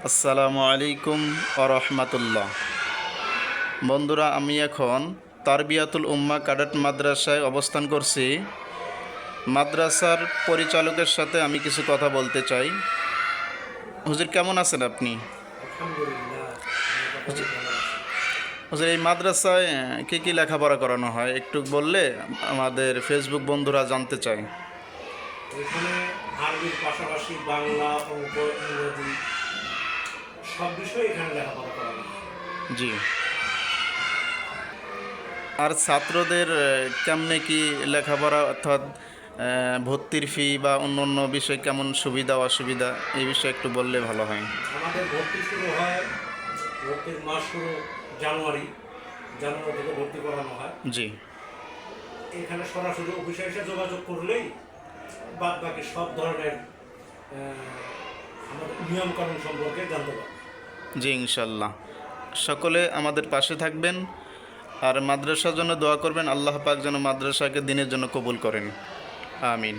আসসালামু আলাইকুম ওয়া রাহমাতুল্লাহ। বন্ধুরা, আমি এখন তারবিয়াতুল উম্মাহ ক্যাডেট মাদ্রাসায় অবস্থান করছি। মাদ্রাসার পরিচালকের সাথে আমি কিছু কথা বলতে চাই। হুজুর, কেমন আছেন আপনি? আলহামদুলিল্লাহ, মোটামুটি ভালো আছি। হুজুর, এই মাদ্রাসায় কী কী লেখাপড়া করানো হয় একটু বললে আমাদের ফেসবুক বন্ধুরা জানতে চায়। এখানে আরবির পাশাপাশি বাংলা, অঙ্ক, ইংরেজি সব বিষয়ে এখানে লেখাপড়া করানো হয়। জি। আর ছাত্রদের কেমনে কি লেখাপড়া, অর্থাৎ ভর্তির ফি বা অন্য অন্য বিষয় কেমন সুবিধা অসুবিধা, এই বিষয়ে একটু বললে ভালো হয়। আমাদের ভর্তি শুরু হয়, ভর্তির মাস শুরু জানুয়ারি জানুয়ারি থেকে ভর্তি করানো হয়। জি। এখানে সরাসরি অফিসে এসে যোগাযোগ করলেই বাদ বাকি সব ধরনের আমাদের নিয়মকানুন সম্পর্কে জানতে পারবে। জি, ইনশাল্লাহ। সকলে আমাদের পাশে থাকবেন আর মাদ্রাসার জন্য দোয়া করবেন। আল্লাহ পাক যেন মাদ্রাসাকে দিনের জন্য কবুল করেন। আমিন।